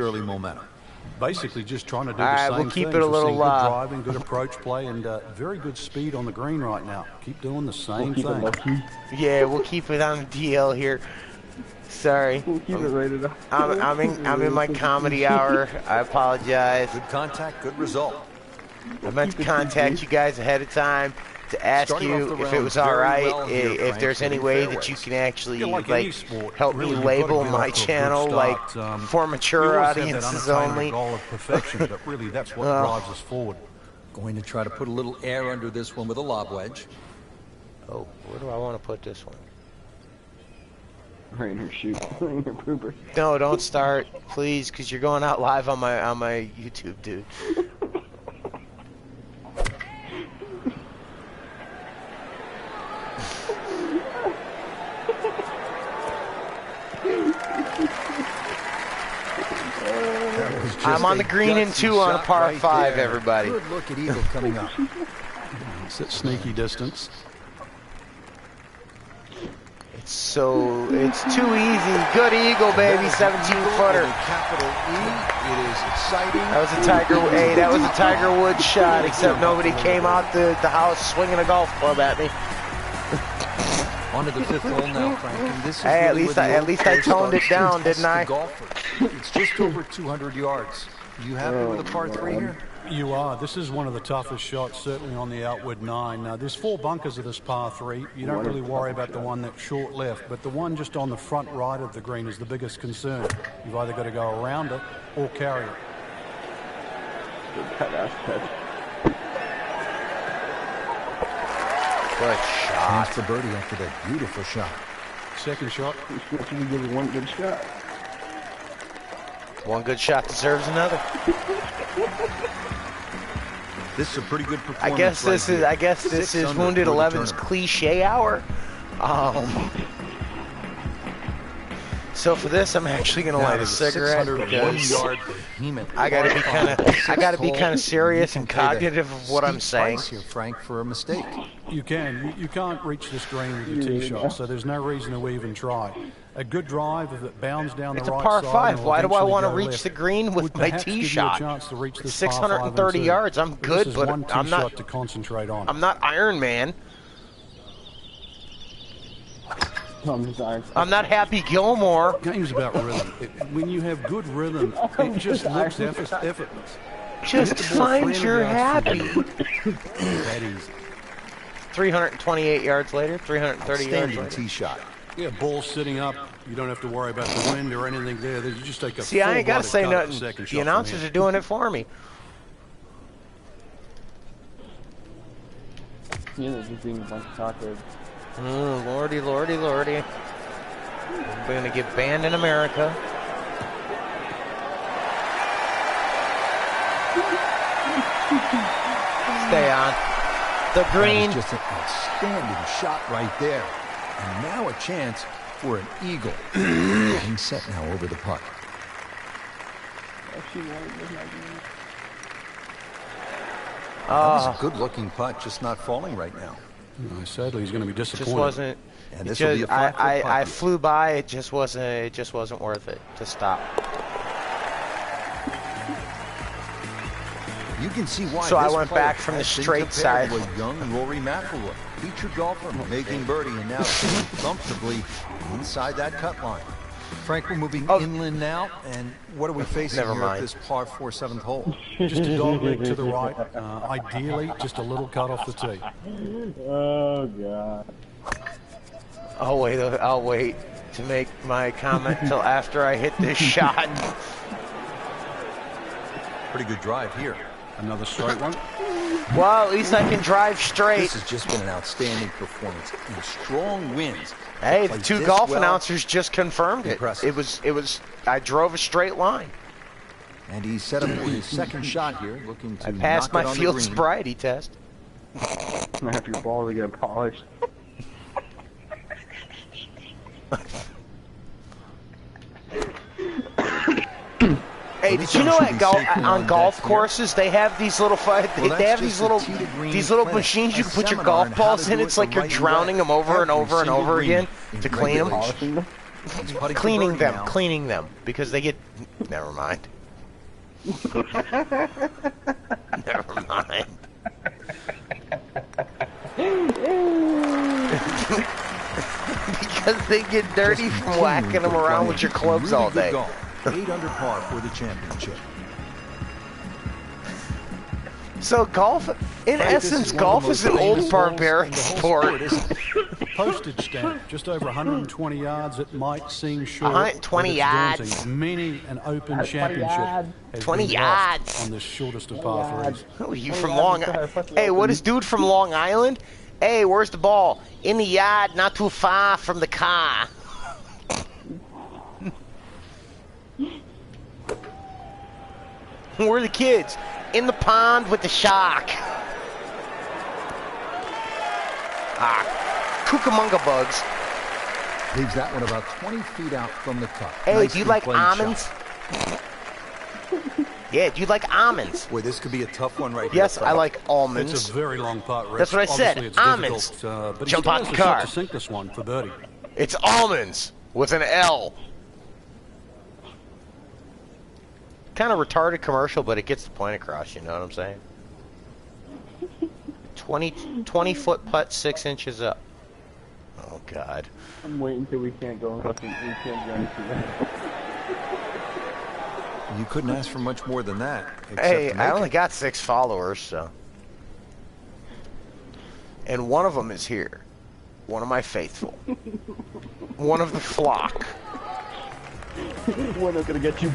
early momentum. Basically just trying to do the same we'll keep things. it a little good driving, good approach play, and very good speed on the green right now. Keep doing the same thing. Yeah, we'll keep it on the DL here. Sorry. We'll keep it rated up. I'm in my comedy hour. I apologize. Good contact, good result. I meant to contact you guys ahead of time to ask you if it was all right, if there's any way that you can actually help me label my channel like for mature audiences only. Goal of perfection, but really that's what drives us forward. Going to try to put a little air under this one with a lob wedge. Oh, where do I want to put this one? Right in her shoe, right in her pooper. No, don't start, please, because you're going out live on my YouTube, dude. I'm on the green and 2 on a par 5, everybody. Good look at eagle coming up. It's at sneaky distance. It's too easy. Good eagle, baby, 17-footer. Capital E. It is exciting. That was a Tiger Woods shot, except nobody came out the house swinging a golf club at me. On to the 5th hole now, Frank. And this is hey, at least I toned it down, didn't I? It's just over 200 yards. You happy with a par 3 here? You are. This is one of the toughest shots, certainly on the outward 9. Now, there's 4 bunkers of this par 3. You don't really worry about the one that's short left, but the one just on the front right of the green is the biggest concern. You've either got to go around it or carry it. Good shot. Chance for birdie after that beautiful shot. Second shot. You give it one good shot. One good shot deserves another. This is a pretty good performance. I guess this is Wounded 11's cliche hour. So for this, I'm actually gonna light a cigarette because I gotta be kind of serious and cognitive of what I'm saying. Here, Frank, for a mistake. You can't reach this green with your tee shot, so there's no reason to even try. A good drive, if it bounds down the right side. It's a par 5. Why do I want to reach the green with my tee shot? It's 630 yards. I'm good, but I'm not. To concentrate on. I'm not Iron Man. I'm not Happy Gilmore. Game's about rhythm. When you have good rhythm, it just looks effortless. Just find your happy. That easy. 328 yards later, 330 yards later. Tee shot. Yeah, ball sitting up. You don't have to worry about the wind or anything there. You just take a See, I ain't got to say cut nothing. The announcers are doing it for me. Yeah, they're just being a bunch of tacos. Lordy, lordy, lordy. We're going to get banned in America. Stay on. The green. Just an outstanding shot right there. And now a chance for an eagle. Getting set now over the putt. That was a good-looking putt, just not falling right now. Sadly, he's going to be disappointed. Just wasn't. And this will be a I flew by. It just wasn't worth it to stop. You can see why. So I went back from the straight side. With young Rory McIlroy, featured golfer, making birdie, and now sitting comfortably inside that cut line. Frank, we're moving inland now, and what are we facing here at this par 4 7th hole? Just a dog leg to the right. Ideally, just a little cut off the tee. Oh God. I'll wait to make my comment until after I hit this shot. Pretty good drive here. Another straight one. Well, at least I can drive straight. This has just been an outstanding performance and strong wins. Hey, the 2 golf announcers just confirmed it. Impressive. It was. I drove a straight line. And he's set up for his second shot here, looking to I passed knock it my on field the green. sobriety test. After your balls to get polished. Hey, did you know on golf courses they have these little these little machines you can put your golf balls in? It's like you're drowning them over and over and over again to clean them. Cleaning them, because they get... Never mind. Never mind. Because they get dirty from whacking them around with your clubs all day. 8 under par for the championship. So golf, in essence, golf is an old barbaric sport. Postage stamp, just over 120 yards. It might seem short. 120 yards. Meaning an open championship. 20 yards on this shordest of par threes. Oh, you from Long Island? Hey, what is dude from Long Island? Hey, where's the ball? In the yard, not too far from the car. Where are the kids? In the pond with the shark. Cucamonga bugs. Leaves that one about 20 feet out from the cup. Hey, do you like almonds? Yeah, do you like almonds? Boy, this could be a tough one right here. Yes, I like almonds. It's a very long putt, Rich. That's what I said. Almonds. But jump out the car. To sink this one for birdie. It's almonds with an L. Kind of retarded commercial, but it gets the point across. You know what I'm saying? 20 foot putt, 6 inches up. Oh God. I'm waiting until we can't go. We can't go into that. You couldn't ask for much more than that. Hey, I only got 6 followers, so. And one of them is here. One of my faithful. One of the flock. We're not gonna get you.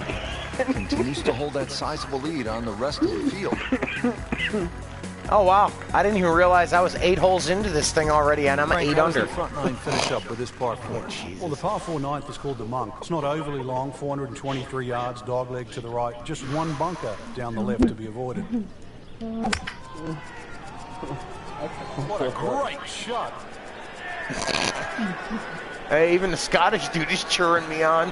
Continues to hold that sizable lead on the rest of the field. Oh wow! I didn't even realize I was 8 holes into this thing already, and I'm Frank, 8 how under. does the front 9 finish up with this par 4? Well, the par 4 ninth is called the Monk. It's not overly long, 423 yards, dogleg to the right. Just one bunker down the left to be avoided. What a great shot! Hey, even the Scottish dude is cheering me on.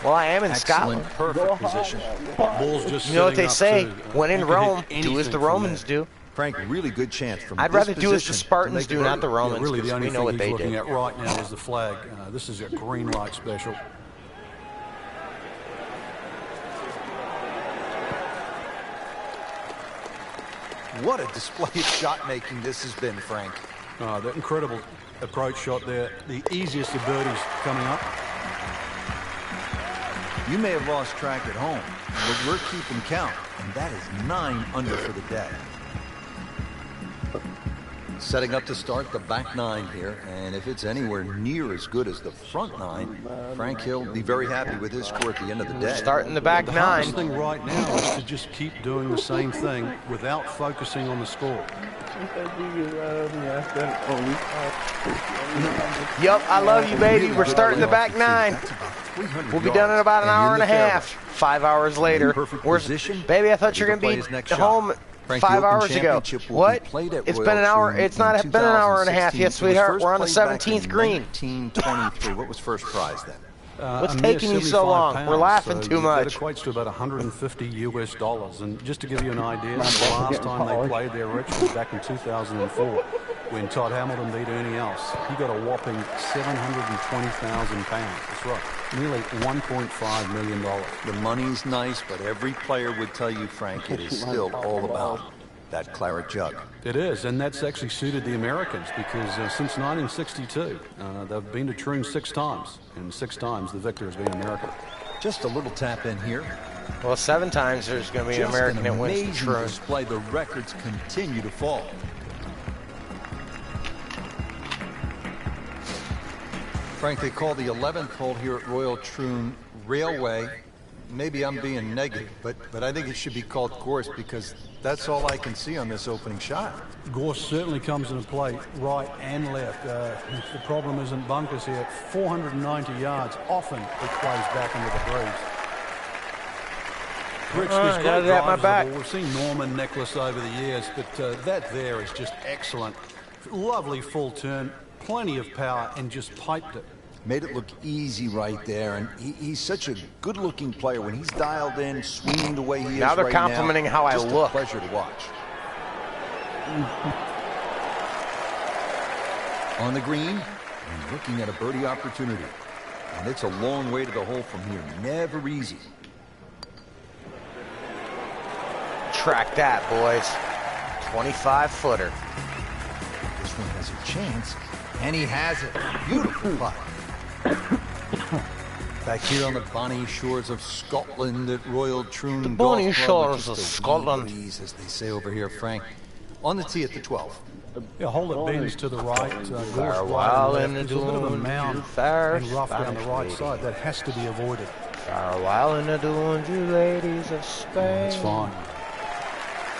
Well, I am in Scotland. Perfect position. Ball's just you know what they say? To, when in Rome, do as the Romans do. Frank, really good chance from I'd rather do as the Spartans do, not the Romans. Yeah, really, the only we know what thing he's they looking did. at right now is the flag. This is a green light special. What a display of shot making this has been, Frank. That incredible approach shot there. The easiest of birdies coming up. You may have lost track at home, but we're keeping count, and that is 9 under for the day. Setting up to start the back 9 here, and if it's anywhere near as good as the front 9, Frank Hill will be very happy with his score at the end of the day. Starting the back 9. The hardest thing right now is to just keep doing the same thing without focusing on the score. Yup, I love you, baby. We're starting the back 9. We'll be done in about an hour and a half. 5 hours later. Baby, I thought you were going to be home 5 hours ago. What? It's been an hour. It's not been an hour and a half yet, sweetheart. We're on the 17th green. 1923. What was first prize then? What's taking you so long? We're laughing too much. That equates to about $150 US. And just to give you an idea, the last time they played there, Rich, was back in 2004 when Todd Hamilton beat Ernie Els. He got a whopping £720,000. That's right. Nearly $1.5 million. The money's nice, but every player would tell you, Frank, it is still all about that claret jug. It is, and that's actually suited the Americans because since 1962, they've been to Troon 6 times, and 6 times the victor has been America. Just a little tap in here. Well, 7 times there's going to be an American that wins the Troon. Display. The records continue to fall. Frank, they call the 11th hole here at Royal Troon Railway. Maybe I'm being negative, but I think it should be called Gorse because that's all I can see on this opening shot. Gorse certainly comes into play right and left. The problem isn't bunkers here. 490 yards. Often it plays back into the breeze. Rich, there's great drivers of the ball. We've seen Norman Necklace over the years, but that there is just excellent. Lovely full turn. Plenty of power and just piped it. Made it look easy right there, and he's such a good-looking player when he's dialed in, swinging the way he is right now. Now they're complimenting how I look. Just a pleasure to watch. On the green, and looking at a birdie opportunity. And it's a long way to the hole from here. Never easy. Track that, boys. 25-footer. This one has a chance, and he has it. Beautiful putt. Back here on the bonny shores of Scotland at Royal Troon The Golf bonny Club, shores of Scotland. Breeze, as they say over here, Frank. On the tee at the 12th. Yeah, hole it bends to the right. Farewell right in the There's a bit of a dunes, mound you fair and rough down the Spanish right lady. side. That has to be avoided. Farewell in the dunes, you ladies of Spain. That's fine.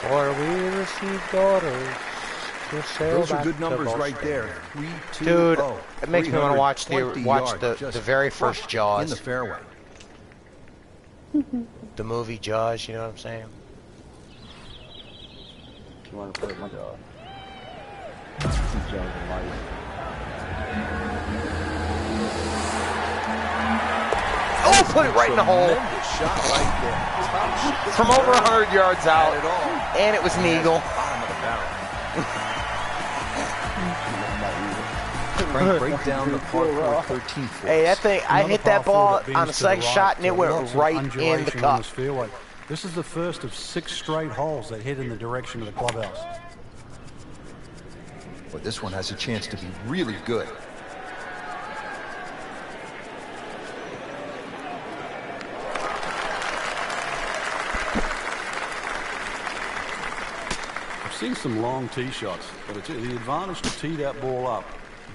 For we receive daughters to sail Those are back good to numbers Boston. right there. 3-2-0. Dude, it makes me want to watch 320 the very first Jaws. in the fairway. The movie Jaws, you know what I'm saying? You want to put my dog? Oh, put it right in the hole. Tremendous shot right there. From over 100 yards out. Not at all. And it was an eagle. Bottom of the barrel. Frank, break down the par 4 13th for Hey, that us. thing, I Another hit that par four ball that bends on the to second right. shot and it went Lots of right in the undulation on cup. this fairway. This is the first of 6 straight holes that hit in the direction of the clubhouse. But this one has a chance to be really good. I've seen some long tee shots, but it's the advantage to tee that ball up.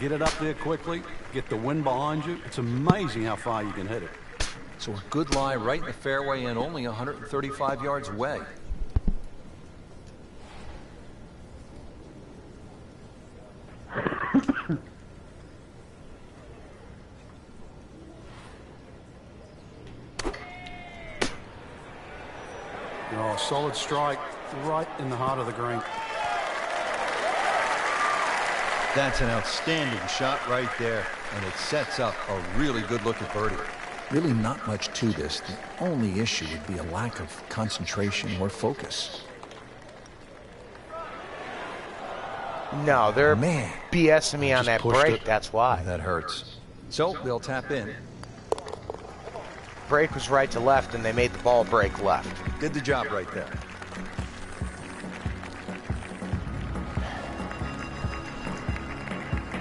Get it up there quickly, get the wind behind you. It's amazing how far you can hit it. So a good lie right in the fairway and only 135 yards away. Oh, solid strike right in the heart of the green. That's an outstanding shot right there, and it sets up a really good-looking birdie. Really not much to this. The only issue would be a lack of concentration or focus. No, they're Man, BSing me on just that pushed break, it. that's why. that hurts. So they'll tap in. Break was right to left and they made the ball break left. Did the job right there.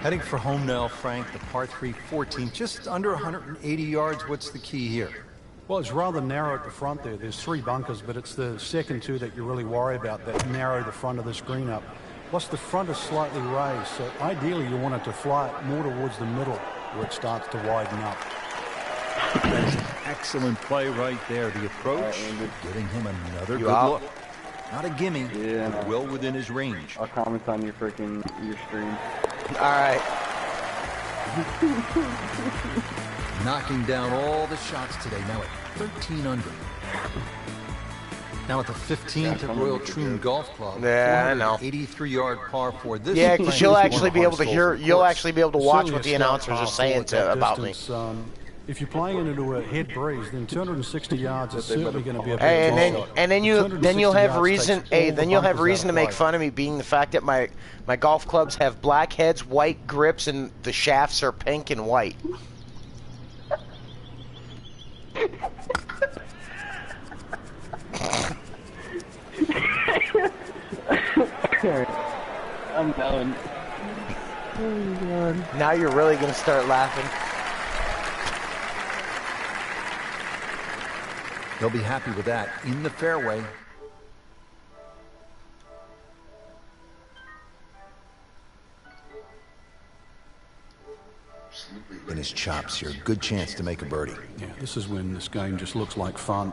Heading for home now, Frank, the par 3 14, just under 180 yards. What's the key here? Well, it's rather narrow at the front there. There's 3 bunkers, but it's the second 2 that you really worry about that narrow the front of the screen up. Plus, the front is slightly raised, so ideally you want it to fly more towards the middle where it starts to widen up. That's an excellent play right there. The approach, giving him another You good out? look. Not a gimme, Yeah, but no. well within his range. I'll comment on your stream. All right. Knocking down all the shots today, now at 13 under. Now at the 15th at Royal Troon Golf Club. Yeah, I know. 83-yard par 4. This Yeah, is because Frank's you'll one actually of be the able to hardest hear, holes on you'll course. actually be able to watch Certainly what the a stout announcers are par saying four at that about me. distance, if you're playing it into a head breeze, then 260 yards is certainly going to be a big Hey, and shot. then you'll 260 have yards reason. takes Hey, all then the you'll have bunkers reason out to of make play. fun of me, being the fact that my golf clubs have black heads, white grips, and the shafts are pink and white. I'm done. Now you're really gonna start laughing. They'll be happy with that. In the fairway. In his chops here, good chance to make a birdie. Yeah, this is when this game just looks like fun.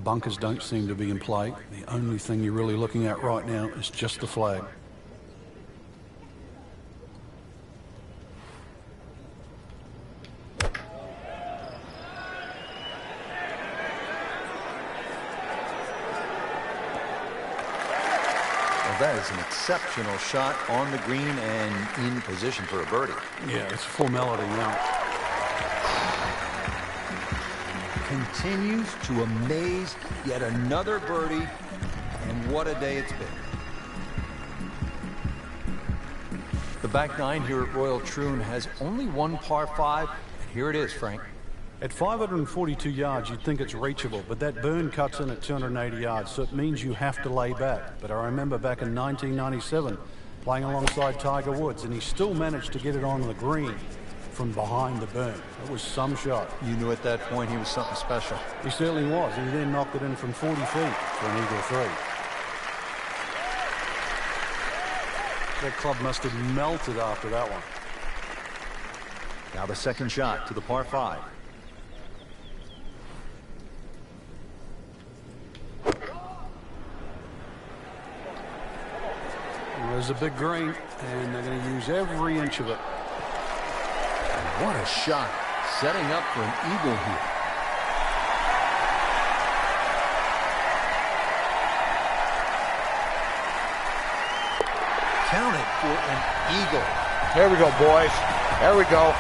Bunkers don't seem to be in play. The only thing you're really looking at right now is just the flag. Well, that is an exceptional shot on the green and in position for a birdie. Yeah, it's a formality now. Continues to amaze. Yet another birdie, and what a day it's been. The back nine here at Royal Troon has only one par 5, and here it is, Frank. At 542 yards, you'd think it's reachable, but that burn cuts in at 280 yards, so it means you have to lay back. But I remember back in 1997, playing alongside Tiger Woods, and he still managed to get it on the green from behind the burn. It was some shot. You knew at that point he was something special. He certainly was. He then knocked it in from 40 feet for an eagle 3. That club must have melted after that one. Now the second shot to the par 5. There's a big green, and they're going to use every inch of it. What a shot, setting up for an eagle here. Counted for an eagle. There we go, boys. There we go.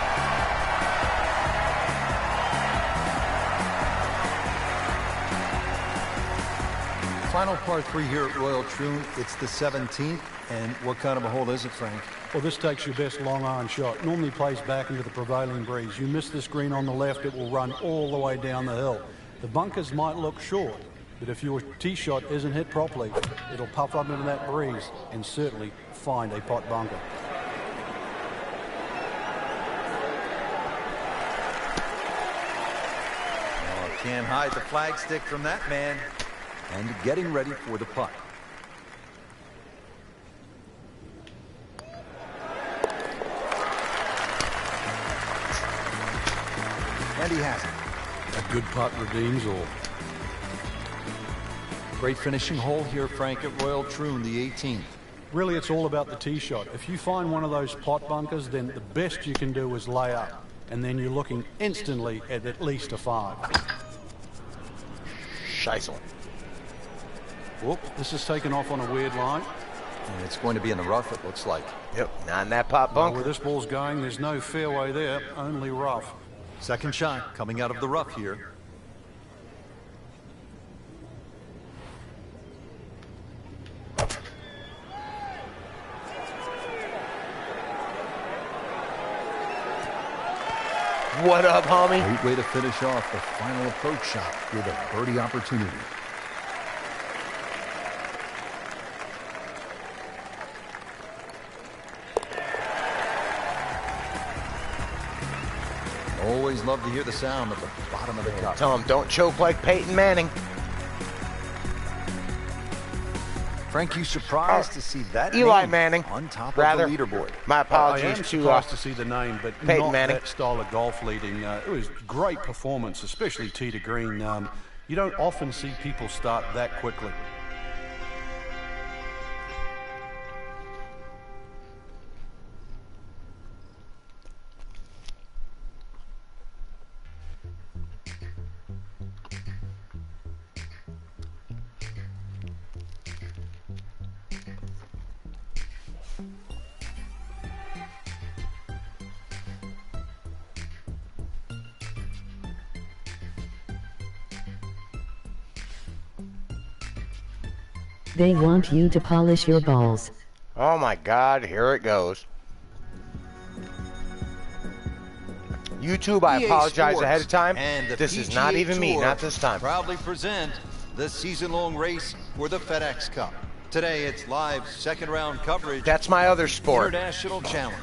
Final par 3 here at Royal Troon. It's the 17th. And what kind of a hole is it, Frank? Well, this takes your best long iron shot. Normally plays back into the prevailing breeze. You miss this green on the left, it will run all the way down the hill. The bunkers might look short, but if your tee shot isn't hit properly, it'll puff up into that breeze and certainly find a pot bunker. Oh, can't hide the flagstick from that man. And getting ready for the putt. And he has it. A good putt redeems all. Great finishing hole here, Frank, at Royal Troon, the 18th. Really, it's all about the tee shot. If you find one of those pot bunkers, then the best you can do is lay up. And then you're looking instantly at least a 5. Scheissel. Whoop, this is taken off on a weird line. And it's going to be in the rough, it looks like. Yep, not in that pot bunker. Where this ball's going, there's no fairway there, only rough. Second shot coming out of the rough here. What up, homie? Great way to finish off the final approach shot with a birdie opportunity. Always love to hear the sound at the bottom of the cup. Tell him, don't choke like Peyton Manning. Frank, you surprised to see that Eli name Manning, on top rather. of the leaderboard? My apologies I am surprised to see the name, but Peyton not Manning. that style of golf leading. It was great performance, especially tee to green. You don't often see people start that quickly. They want you to polish your balls. Oh my God, here it goes. YouTube, I apologize ahead of time. And this is not even me, not this time. Proudly present the season-long race for the FedEx Cup. Today, it's live second-round coverage. That's my other sport. International Challenge.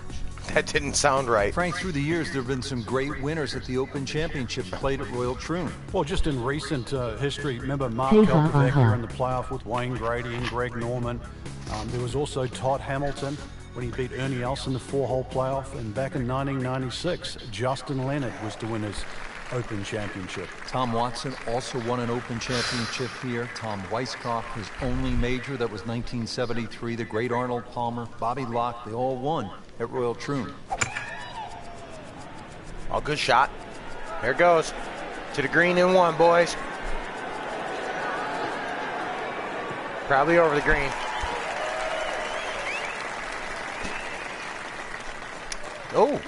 That didn't sound right. Frank, through the years, there have been some great winners at the Open Championship played at Royal Troon. Well, just in recent history, remember Mark Kelkovic here in the playoff with Wayne Grady and Greg Norman. There was also Todd Hamilton when he beat Ernie Els in the 4-hole playoff. And back in 1996, Justin Leonard was to win his Open Championship. Tom Watson also won an Open Championship here. Tom Weiskopf, his only major, that was 1973. The great Arnold Palmer, Bobby Locke, they all won at Royal Troon. Oh, good shot. There it goes. To the green in one, boys. Probably over the green. Oh.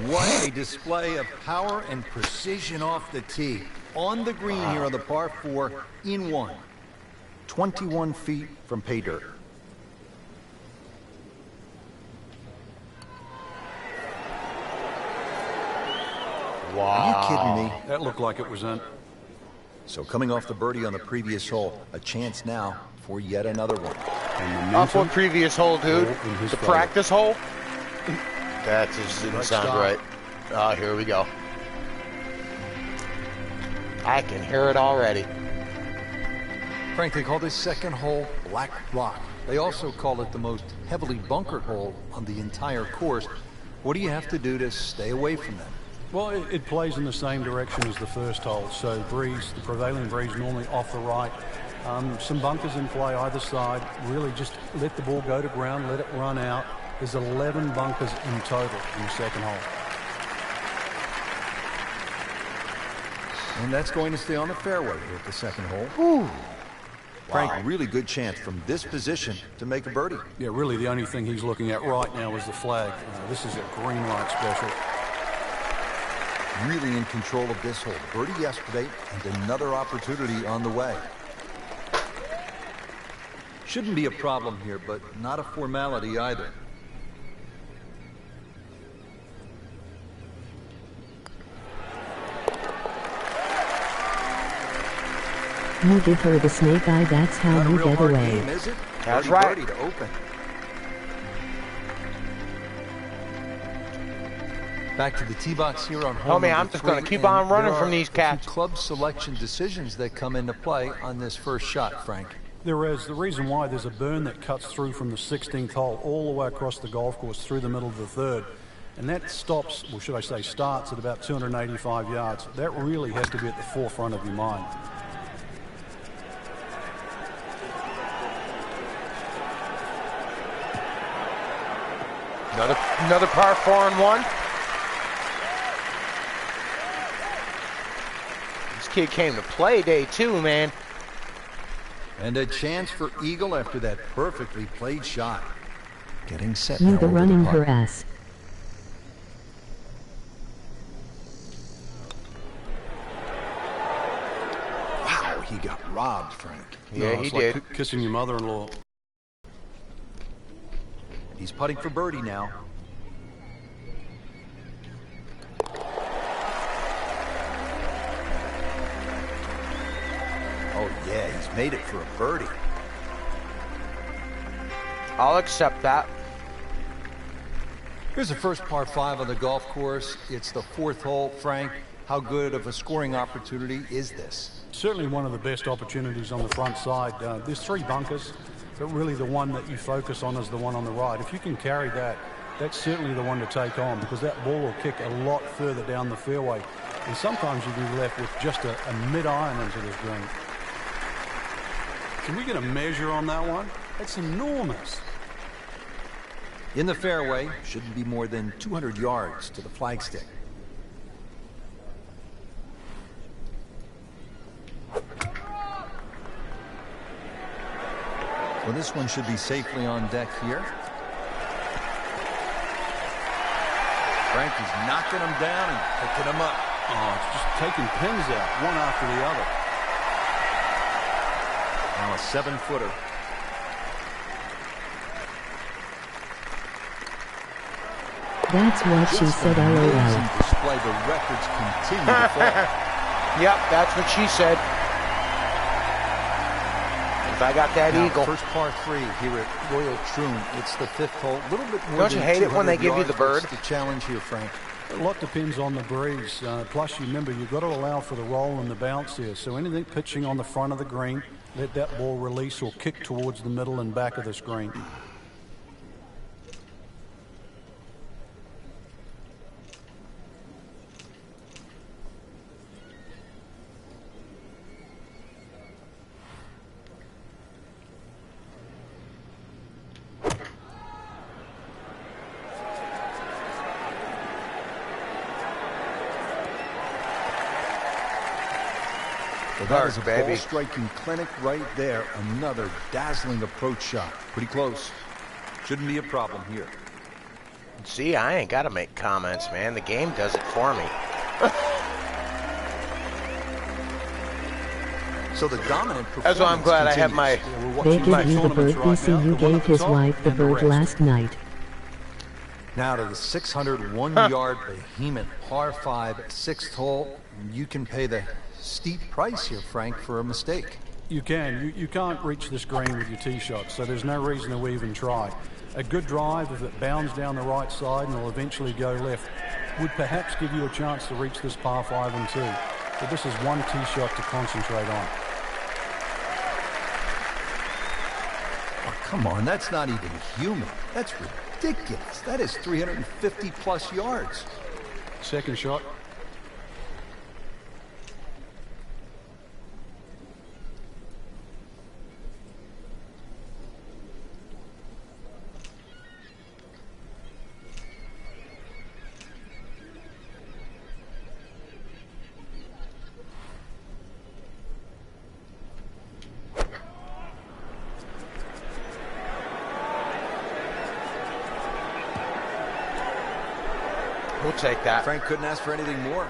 What a display of power and precision off the tee. On the green here on the par 4 in one. 21 feet from pay dirt. Wow. Are you kidding me? That looked like it was in. So coming off the birdie on the previous hole, a chance now for yet another one. Off what previous hole, dude? The practice hole? That just didn't sound right. Oh, here we go. I can hear it already. Frank, they call this second hole Black Rock. They also call it the most heavily bunkered hole on the entire course. What do you have to do to stay away from them? Well, it plays in the same direction as the first hole. So breeze, the prevailing breeze normally off the right. Some bunkers in play either side. Really just let the ball go to ground, let it run out. There's 11 bunkers in total in the second hole. And that's going to stay on the fairway here at the second hole. Ooh. Frank, really good chance from this position to make a birdie. Yeah, really the only thing he's looking at right now is the flag. This is a green light special. Really in control of this hole. Birdie yesterday and another opportunity on the way. Shouldn't be a problem here, but not a formality either. You give her the snake eye, that's how you get away. Game, is it? That's birdie, right. Birdie to open. Back to the tee box here on hole Homie, I'm just going to keep on running from these cats. Club selection decisions that come into play on this first shot, Frank. There is. The reason why there's a burn that cuts through from the 16th hole all the way across the golf course through the middle of the third. And that stops, or should I say starts, at about 285 yards. That really has to be at the forefront of your mind. Another par 4 and 1. This kid came to play day 2, man. And a chance for eagle after that perfectly played shot. Getting set You now the over running the putt. her ass. Wow, he got robbed, Frank. Yeah, No, he it's did. like kissing your mother-in-law. He's putting for birdie now. Oh yeah, he's made it for a birdie. I'll accept that. Here's the first par 5 on the golf course. It's the 4th hole. Frank, how good of a scoring opportunity is this? Certainly one of the best opportunities on the front side. There's 3 bunkers, but really the one that you focus on is the one on the right. If you can carry that, that's certainly the one to take on, because that ball will kick a lot further down the fairway. And sometimes you'll be left with just a mid-iron into this green. Can we get a measure on that one? That's enormous. In the fairway, shouldn't be more than 200 yards to the flagstick. Well, this one should be safely on deck here. Frank is knocking him down and picking him up. Oh, it's just taking pins out, one after the other. Now a 7-footer. That's what she said, LOL. Display, the records continue to fall. Yep, that's what she said. If I got that Now, eagle. First par 3 here at Royal Troon. It's the 5th hole. A little bit more. Don't you hate it when they give you the bird? The challenge here, Frank. A lot depends on the breeze. Plus, you remember, you've got to allow for the roll and the bounce here. So anything pitching on the front of the green, let that ball release or kick towards the middle and back of this green. Well, that is a baby. ball striking clinic right there. Another dazzling approach shot. Pretty close. Shouldn't be a problem here. See, I ain't got to make comments, man. The game does it for me. So the dominant performance That's why I'm glad I have my... They give you the bird. BCU gave his wife the bird last night. Now to the 601-yard behemoth par 5 6th hole. You can pay the steep price here, Frank, for a mistake. You can. You can't reach this green with your tee shot, so there's no reason to even try. A good drive, if it bounds down the right side and will eventually go left, would perhaps give you a chance to reach this par 5 and 2. But this is one tee shot to concentrate on. Oh, come on, that's not even human. That's ridiculous. That is 350-plus yards. Second shot. We'll take that. Frank couldn't ask for anything more.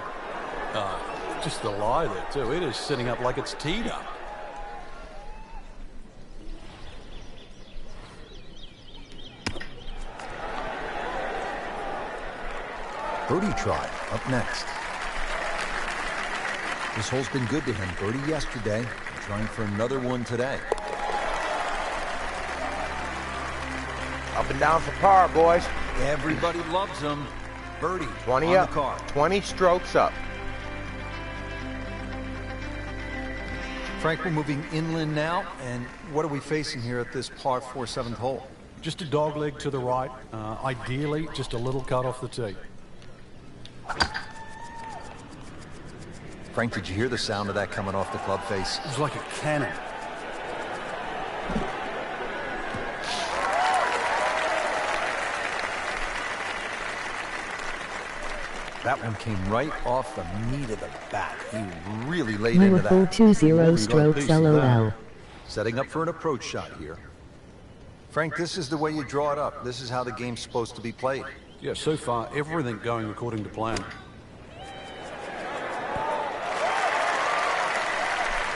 Just the lie there, too. It is sitting up like it's teed up. Birdie try up next. This hole's been good to him. Birdie yesterday, trying for another one today. Up and down for par, boys. Everybody loves him. Birdie 20 on up. the car. 20 strokes up. Frank, we're moving inland now, and what are we facing here at this par 4 7th hole? Just a dog leg to the right. Ideally, just a little cut off the tee. Frank, did you hear the sound of that coming off the club face? It was like a cannon. That one came right off the meat of the bat. He really laid You into were full that. 2-0 strokes LOL. Setting up for an approach shot here. Frank, this is the way you draw it up. This is how the game's supposed to be played. Yeah, so far, everything going according to plan.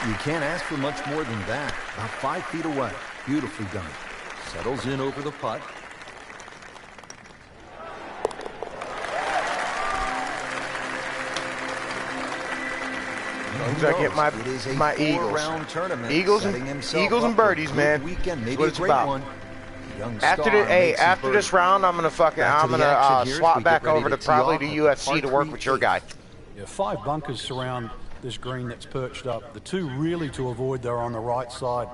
You can't ask for much more than that. About 5 feet away. Beautifully done. Settles in over the putt. As long as I get my Eagles. Eagles and birdies, man. That's what it's about. After this round, I'm gonna swap back over to probably the UFC to work with your guy. Yeah, 5 bunkers surround this green that's perched up. The 2 really to avoid, they're on the right side.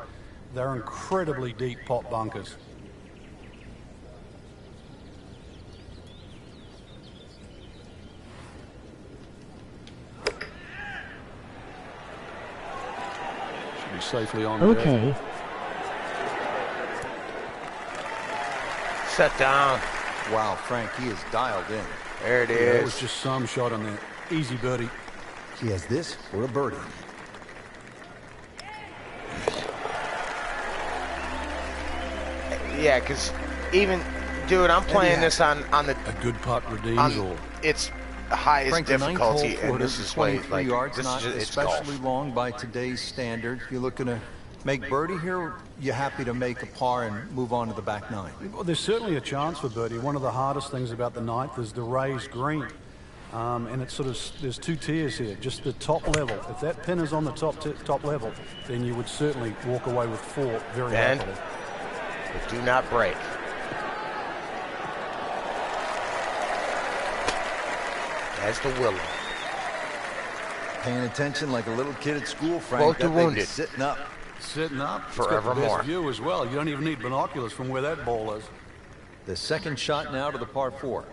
They're incredibly deep pot bunkers. Should be safely on there. Okay. Set down. Wow, Frank, he is dialed in. There it Yeah, is. it was just some shot on there. Easy birdie. He has this for a birdie. Yeah, because even, dude, I'm playing this on the. A good putt redeems all. It's highest Frank, difficulty, the 9th hole and this is 23 like yards, this not is it's especially golf. long by today's standard. If you're looking to make birdie here, you're happy to make a par and move on to the back 9. Well, there's certainly a chance for birdie. One of the hardest things about the 9th is the raised green. And it's sort of, there's 2 tiers here, just the top level. If that pin is on the top level, then you would certainly walk away with 4 very happily. But do not break. That's the willow. Paying attention like a little kid at school, Frank. Both the wounded. Sitting up. Sitting up. Forevermore. It's got the best view as well. You don't even need binoculars from where that ball is. The second shot now to the par 4.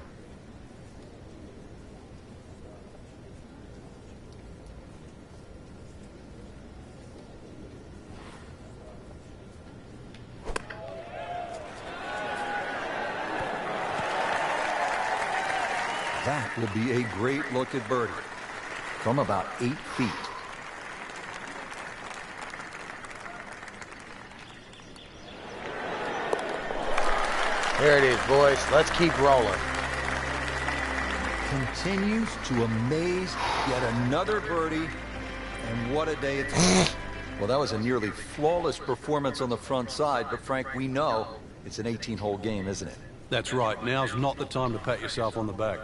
That will be a great look at birdie from about 8 feet. There it is, boys. Let's keep rolling. Continues to amaze. Yet another birdie. And what a day it's been. Well, that was a nearly flawless performance on the front side. But, Frank, we know it's an 18-hole game, isn't it? That's right. Now's not the time to pat yourself on the back.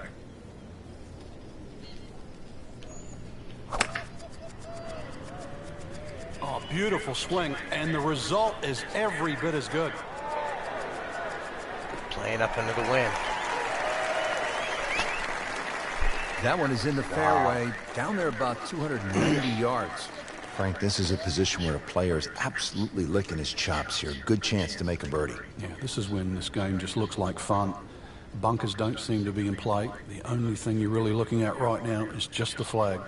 Oh, beautiful swing, and the result is every bit as good. Playing up into the wind. That one is in the fairway, down there about 290 yards. Frank, this is a position where a player is absolutely licking his chops here. Good chance to make a birdie. Yeah, this is when this game just looks like fun. Bunkers don't seem to be in play. The only thing you're really looking at right now is just the flag.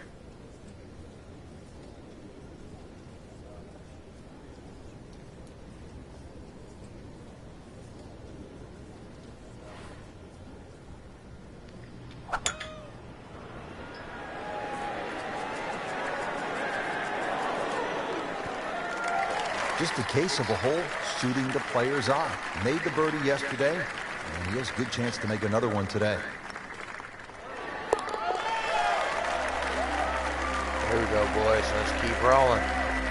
Just a case of a hole suiting the player's eye. Made the birdie yesterday, and he has a good chance to make another one today. Here we go, boys. Let's keep rolling.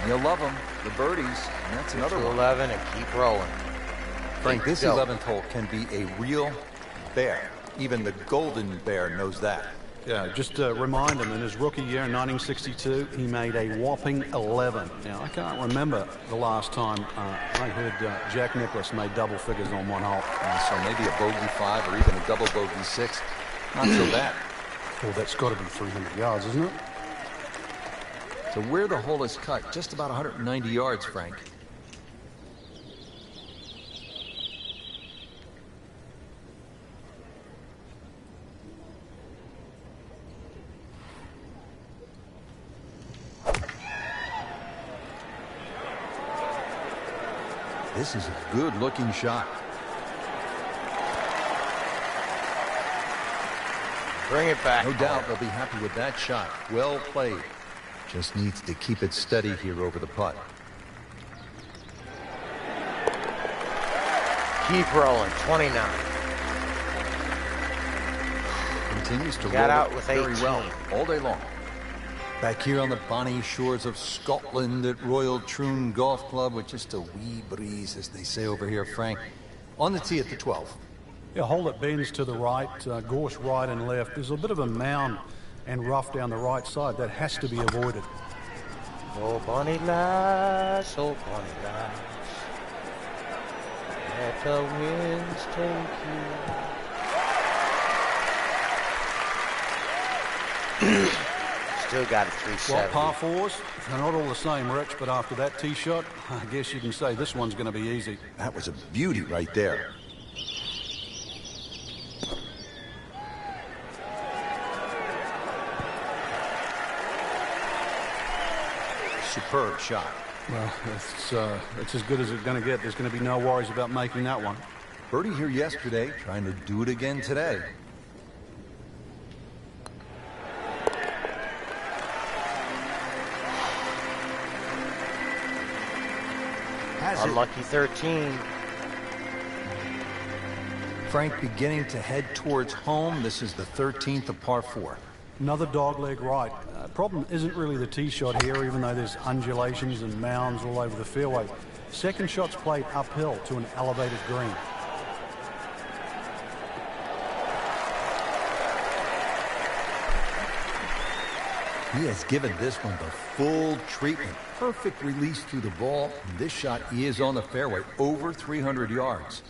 You'll love them, the birdies, and that's another one. 11 and keep rolling. Frank, this 11th hole can be a real bear. Even the Golden Bear knows that. Yeah, just to remind him, in his rookie year in 1962, he made a whopping 11. Now, I can't remember the last time I heard Jack Nicklaus made double figures on one hole. So maybe a bogey 5 or even a double bogey 6. Not so bad. Well, that's got to be 300 yards, isn't it? So where the hole is cut, just about 190 yards, Frank. This is a good-looking shot. Bring it back. No doubt they'll be happy with that shot. Well played. Just needs to keep it steady here over the putt. Keep rolling. 29. Continues to Got roll out it with very 18. well all day long. Back here on the bonny shores of Scotland at Royal Troon Golf Club with just a wee breeze, as they say over here, Frank. On the tee at the 12. Yeah, hole that bends to the right, gorse right and left. There's a bit of a mound and rough down the right side. That has to be avoided. Oh, bonny lass, oh, bonny lass. Let the winds take you. Still got a 370. Well, par fours, they're not all the same, Rich, but after that tee shot, I guess you can say this one's going to be easy. That was a beauty right there. Superb shot. Well, it's as good as it's going to get. There's going to be no worries about making that one. Birdie here yesterday, trying to do it again today. Unlucky 13. Frank beginning to head towards home. This is the 13th of par 4. Another dogleg right. Problem isn't really the tee shot here, even though there's undulations and mounds all over the fairway. Second shot's played uphill to an elevated green. He has given this one the full treatment. Perfect release through the ball. And this shot is on the fairway, over 300 yards.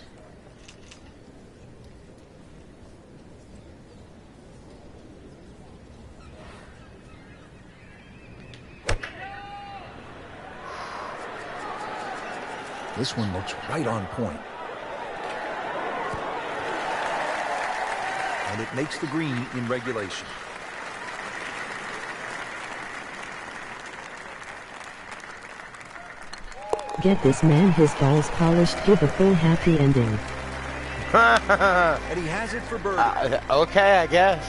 This one looks right on point. And it makes the green in regulation. Get this man his balls polished, give a full happy ending. And he has it for birdie. Okay, I guess.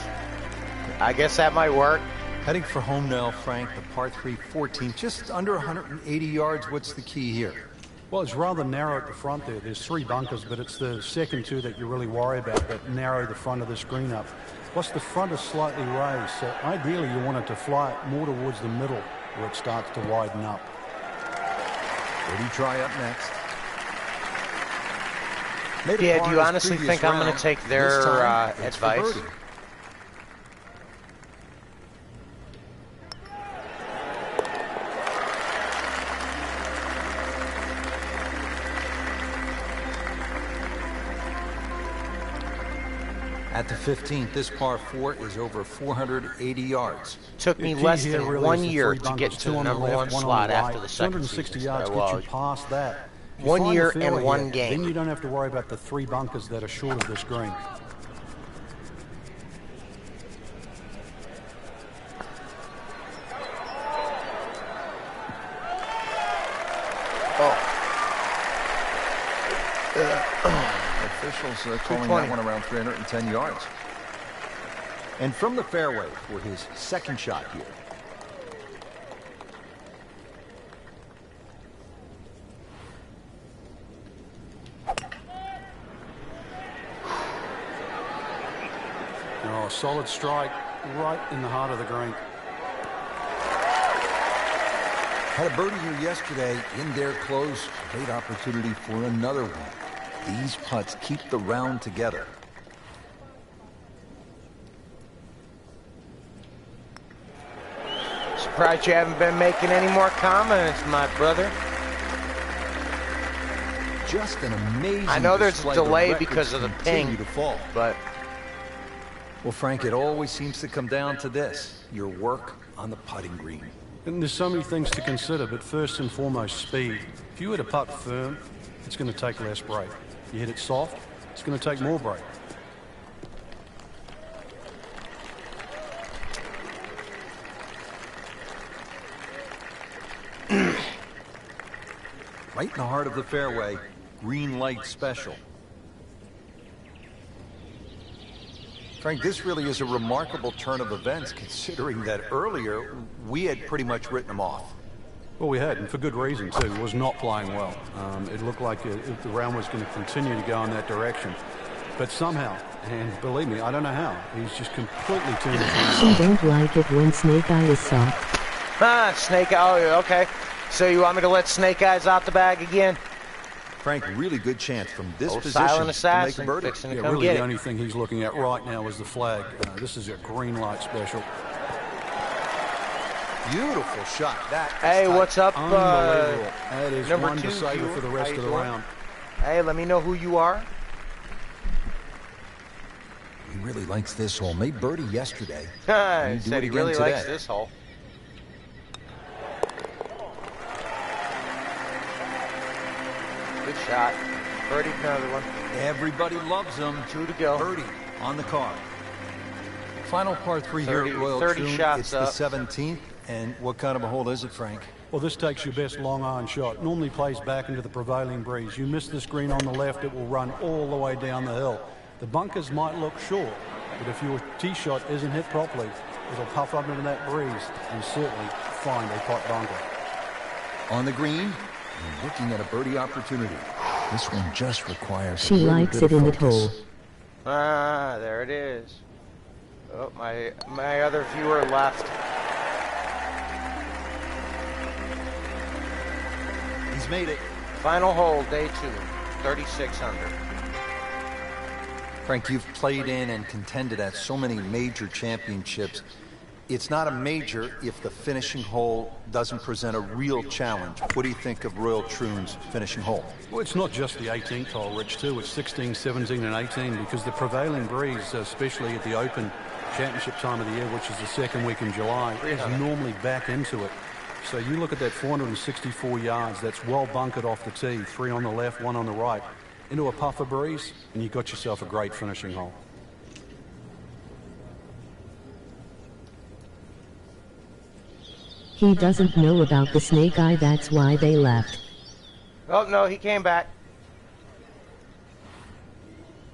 I guess that might work. Heading for home now, Frank, the par 3 14, just under 180 yards. What's the key here? Well, it's rather narrow at the front there. There's 3 bunkers, but it's the second 2 that you really worry about that narrow the front of the screen up. Plus, the front is slightly raised, so ideally you want it to fly more towards the middle where it starts to widen up. Birdie try up next. Yeah, do you honestly think I'm going to take their advice? At the 15th, this par 4 is over 480 yards. Took me less than 1 year to get to the #1 slot after the second 260 season. yards gets you past that. 1 year and 1 game. Then you don't have to worry about the 3 bunkers that are short of this green. Officials calling that one around 310 yards. And from the fairway for his second shot here. Oh, solid strike right in the heart of the green. Had a birdie here yesterday in their close. Great opportunity for another one. These putts keep the round together. Surprised you haven't been making any more comments, my brother. Just an amazing. I know there's a delay the because of the ping, to fall. but well, Frank, it always seems to come down to this: your work on the putting green. And there's so many things to consider, but first and foremost, speed. If you hit a putt firm, it's going to take less break. You hit it soft, it's going to take more break. Right in the heart of the fairway, green light special. Frank, this really is a remarkable turn of events, considering that earlier we had pretty much written them off. Well, we had, and for good reason, too. He was not playing well. It looked like the round was going to continue to go in that direction. But somehow, and believe me, I don't know how, he's just completely turned it around. She don't like it when Snake Eye is soft. Ah, Snake Eye, oh, okay. So you want me to let Snake Eyes out the bag again? Frank, really good chance from this position silent assassin to make a birdie. fixing to Yeah, come really get the it. only thing he's looking at right now is the flag. This is a green light special. Beautiful shot. That is Hey, tight. what's up, Unbelievable. That is number one 2 to savor viewer? for the rest How of you the doing? round. Hey, let me know who you are. He really likes this hole. Made birdie yesterday. He Do said it he again really today. likes this hole. Good shot. Birdie, another one. Everybody loves him. 2 to go. Birdie on the card. Final par 3 here 30 at Royal 30 Troon. shots It's up. the 17th. And what kind of a hole is it, Frank? Well, this takes your best long iron shot. Normally plays back into the prevailing breeze. You miss this green on the left, it will run all the way down the hill. The bunkers might look short, but if your tee shot isn't hit properly, it'll puff up into that breeze and certainly find a pot bunker. On the green, and looking at a birdie opportunity. This one just requires She a little likes bit it of in the focus. hole. Ah, there it is. Oh, my other viewer left. He's made it. Final hole, day 2, 3,600. Frank, you've played in and contended at so many major championships. It's not a major if the finishing hole doesn't present a real challenge. What do you think of Royal Troon's finishing hole? Well, it's not just the 18th hole, Rich, too. It's 16, 17, and 18 because the prevailing breeze, especially at the Open Championship time of the year, which is the second week in July, is normally back into it. So you look at that 464 yards, that's well bunkered off the tee, 3 on the left, 1 on the right, into a puffer breeze, and you got yourself a great finishing hole. He doesn't know about the Snake Eye, that's why they left. Oh, no, he came back.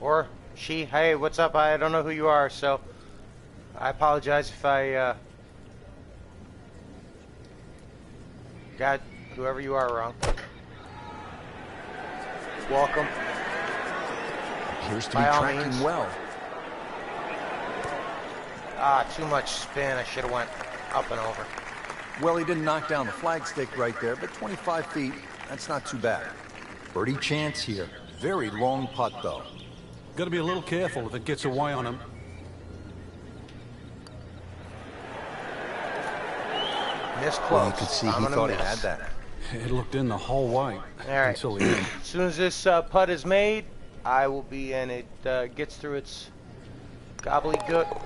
Or she. Hey, what's up? I don't know who you are, so I apologize if I got whoever you are wrong. Welcome. Appears to be By all tracking means. well. Ah, too much spin. I should have went up and over. Well, he didn't knock down the flagstick right there, but 25 feet, that's not too bad. Birdie chance here. Very long putt, though. Got to be a little careful if it gets away on him. Missed close. Well, you could see he thought he had that. It looked in the whole way. All right. Until the end. As soon as this putt is made, I will be, and it gets through its gobbledygook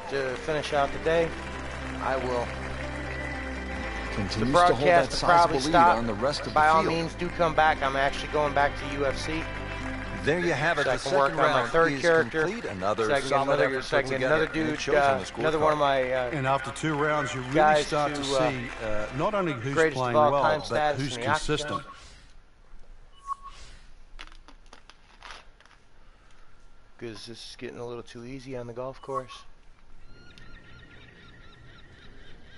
to finish out the day, I will. Continues the broadcast to will probably stop. On the rest of By the all field. means, do come back. I'm actually going back to UFC. There you have it. So I the can work second on my round third is character. complete. Another So I can solid get effort put together, another and it dude, shows on the another one of my and after 2 rounds, you really guys start to see not only who's greatest playing of all well, time but status who's in the consistent. octagon. Because this is getting a little too easy on the golf course.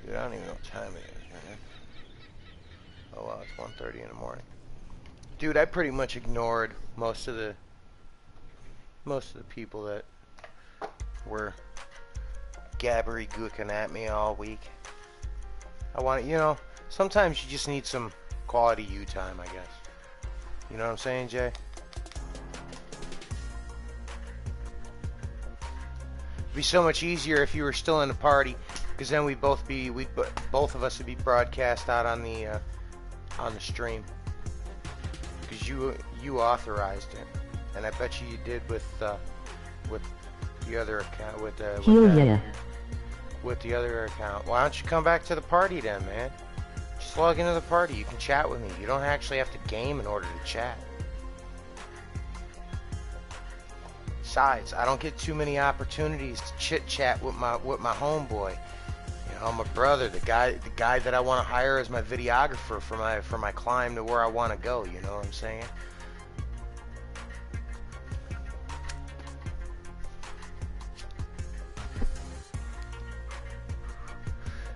Dude, I don't even know what time it is, man. Oh wow, it's 1:30 in the morning. Dude, I pretty much ignored most of the people that were gabbery-gooking at me all week. I want to, you know, sometimes you just need some quality you time, I guess. You know what I'm saying, Jay? It'd be so much easier if you were still in the party, because then both of us would be broadcast out on the stream. Because you authorized it, and I bet you did with the other account with the other account. Why don't you come back to the party then, man? Just log into the party. You can chat with me. You don't actually have to game in order to chat. Besides, I don't get too many opportunities to chit chat with my homeboy. You know, my brother, the guy that I want to hire as my videographer for my climb to where I want to go. You know what I'm saying?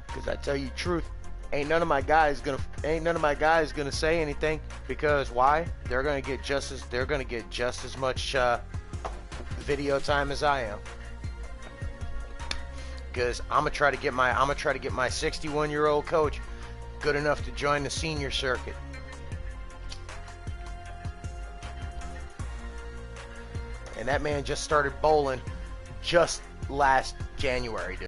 Because I tell you the truth, ain't none of my guys gonna say anything, because why? They're gonna get just as much video time as I am. Because I'm gonna try to get my 61-year-old coach good enough to join the senior circuit. And that man just started bowling just last January, dude.